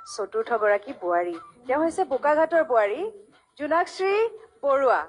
চতুৰ্থগৰাকী বোৱাৰী তেওঁ হৈছে বোকাঘাটৰ বোৱাৰী জোনাকশ্ৰী বৰুৱা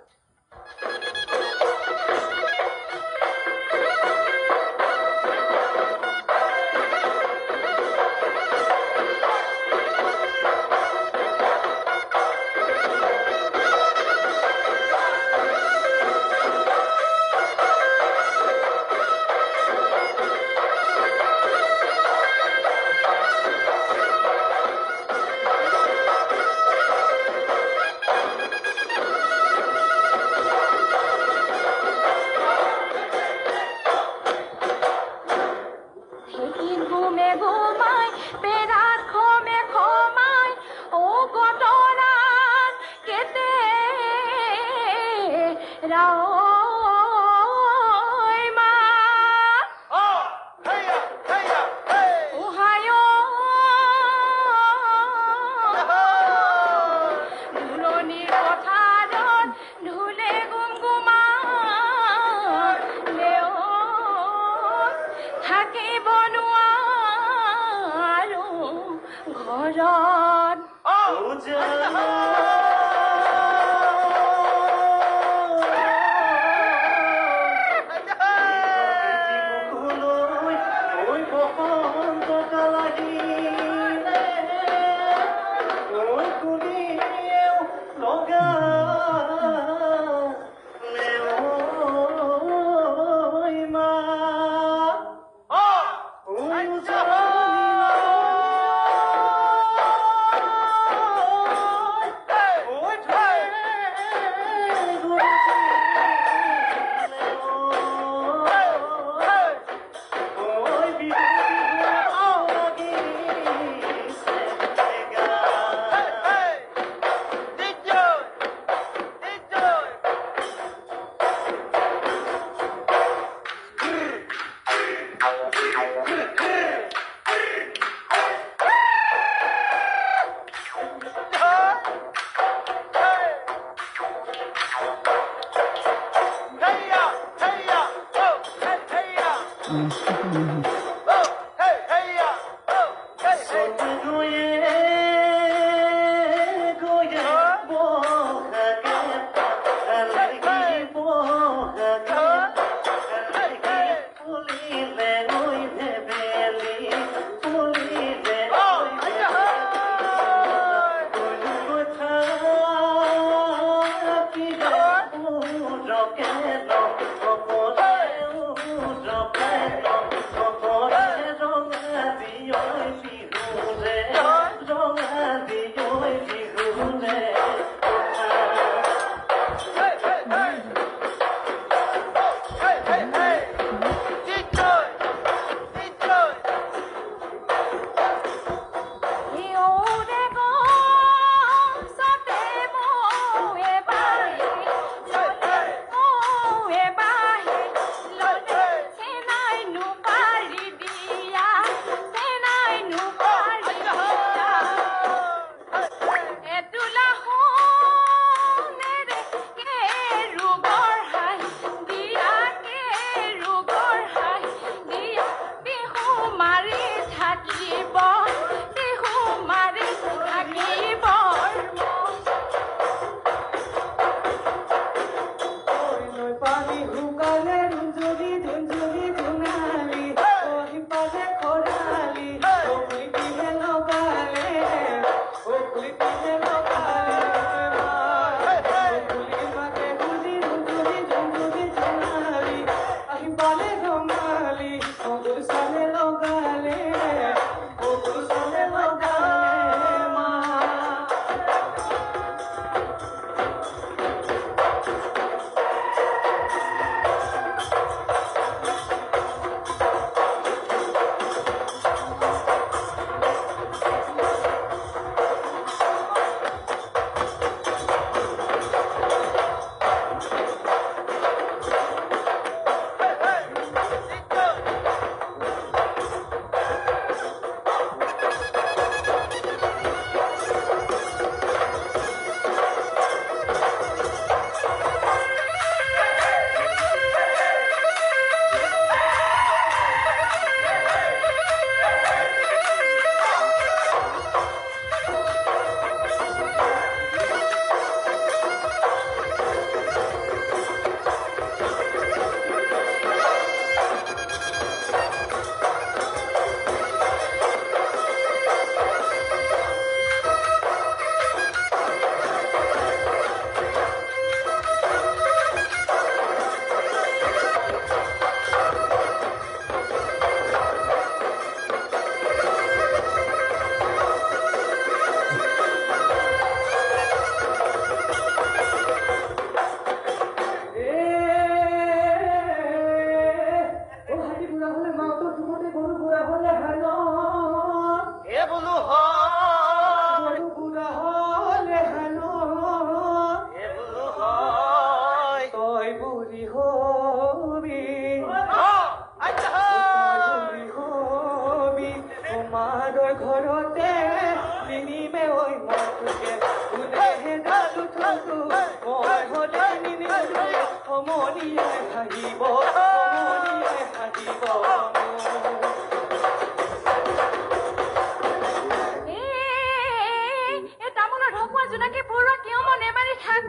তামোলৰ ঢকুৱা জোনাকী পৰুৱা কিয় মনে মাৰি থাক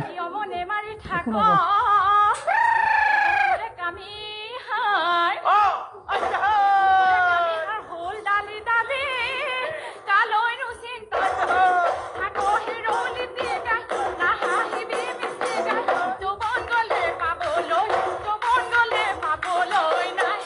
কিয় মনে মাৰি থাক কামি হাই হল ডালি ডালি কালৈ নুচিন থাকো হিৰলি দিগা নাহাহিবি বিচিগা যৌৱন গলে পাবলৈ নাই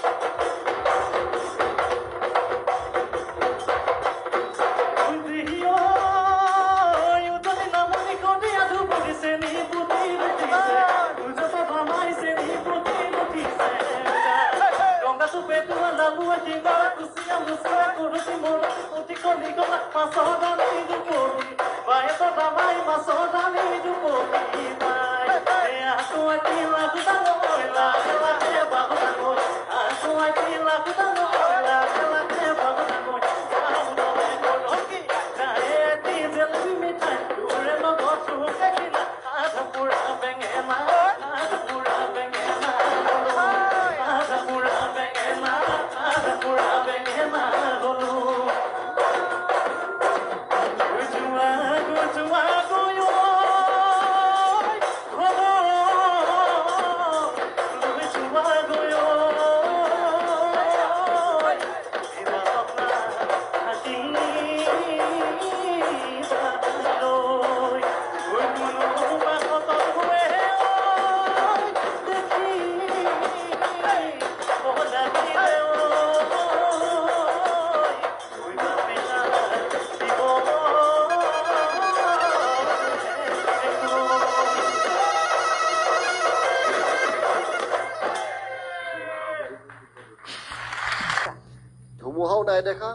ধুমুহাও নাই দেখা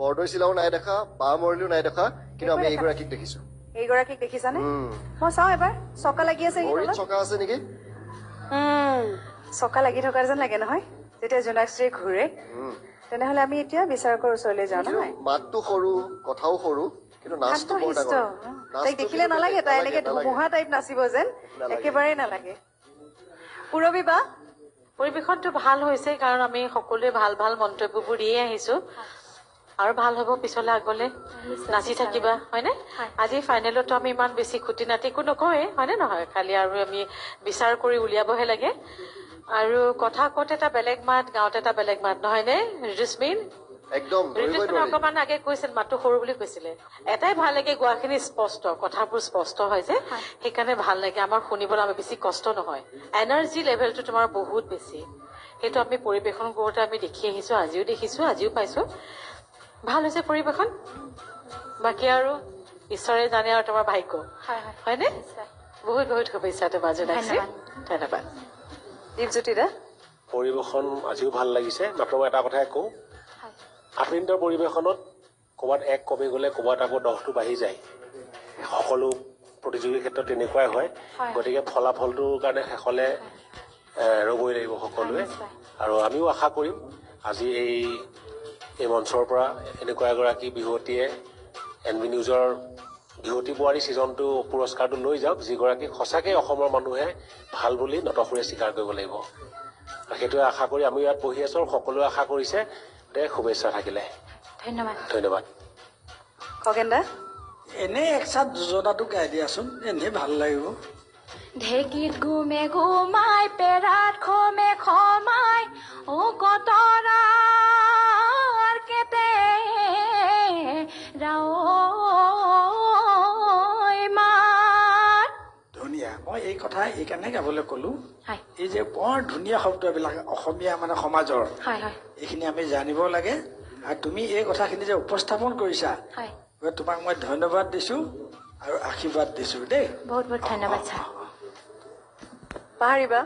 বৰদৈচিলাও নাই দেখা বা মৰিলেও নাই দেখা কিন্তু আমি এইগৰাকীক দেখিছো এইগৰাকীক দেখিছানে মই চাওঁ এবাৰ চকা লাগি আছে চকা আছে নেকি চকা লাগি থকা যেন লাগে নহয় যেতিয়া জোনাকশ্ৰী ঘূৰে তেনেহলে আমি এতিয়া বিচাৰকৰ ওচৰলৈ যাওঁ নহয় মাতটো সৰু কথাও সৰু কিন্তু নাচটো বৰ ডাঙৰ তাইক দেখিলে নালাগে তাই এনেকে ধুমুহা টাইপ নাচিব যেন একেবাৰেই নালাগে পুৰবী বা পৰিৱেশনটো ভাল হৈছে কাৰণ আমি সকলোৱে ভাল ভাল মন্তব্যবোৰ দিয়ে আহিছো আৰু ভাল হ'ব পিছলৈ আগলৈ নাচি থাকিবা হয়নে আজি ফাইনেলতো আমি ইমান বেছি খুটি নাটি একো নকওঁৱে হয়নে নহয় খালি আৰু আমি বিচাৰ কৰি উলিয়াবহে লাগে আৰু কথা কওঁতে এটা বেলেগ মাত গাঁৱত এটা বেলেগ মাত নহয়নে ৰিজুস্মিন একদম অকমান আগে কৈছিল মাতটো সৰু বুলি কৈছিলে এটাই ভাল লাগে গোৱাখিনি স্পষ্ট কথাবোৰ স্পষ্ট হয় যে সেইকাৰণে ভাল লাগে আমাৰ শুনিবলৈ আমি বেছি কষ্ট নহয় এনাৰ্জি লেভেলটো তোমাৰ বহুত বেছি সেইটো আমি পৰিৱেশন কৰোঁতে আমি দেখি আহিছো আজিও পাইছো ভাল হৈছে পৰিৱেশন বাকী আৰু ঈশ্বৰে জানে আৰু তোমাৰ ভাগ্য হয়নে বহুত বহুত শুভেচ্ছা তোমাৰ জনাইছে ধন্যবাদ দীপজ্যোতি দা পৰিৱেশন আজিও ভাল লাগিছে মাত্ৰ এটা কথাই কওঁ 8 মিনিটৰ পৰিৱেশনত ক'ৰবাত এক কমি গ'লে ক'ৰবাত আকৌ 10টো বাঢ়ি যায় সকলো প্ৰতিযোগীৰ ক্ষেত্ৰত তেনেকুৱাই হয় গতিকে ফলাফলটোৰ কাৰণে শেষলৈ ৰ'বই লাগিব সকলোৱে আৰু আমিও আশা কৰিম আজি এই মঞ্চৰ পৰা এনেকুৱা এগৰাকী বিহুৱতীয়ে NB নিউজৰ বিহুৱতী বোৱাৰী ছিজনটো পুৰস্কাৰটো লৈ যাওক যিগৰাকী সঁচাকৈ অসমৰ মানুহে ভাল বুলি নতসুৰে স্বীকাৰ কৰিব লাগিব আৰু সেইটোৱে আশা কৰি আমি ইয়াত বহি আছোঁ সকলোৱে আশা কৰিছে শুভেচ্ছা থাকিলে ধন্যবাদ খগেন দা এনে একচাত যোজনাটো গাই দিয়াচোন এনে ভাল লাগিব ঢেকীত ঘুমে ঘুমাই পেৰাত খমে খমাই ও কতৰাৰ কেতে ধুনীয়া মই এই কথা এইকাৰণে গাবলৈ ক'লো এই যে বৰ ধুনীয়া শব্দবিলাক অসমীয়া মানে সমাজৰ এইখিনি আমি জানিব লাগে আৰু তুমি এই কথাখিনি যে উপস্থাপন কৰিছা তোমাক মই ধন্যবাদ দিছো আৰু আশীৰ্বাদ দিছো দেই বহুত বহুত ধন্যবাদ ছাৰ পাহৰিবা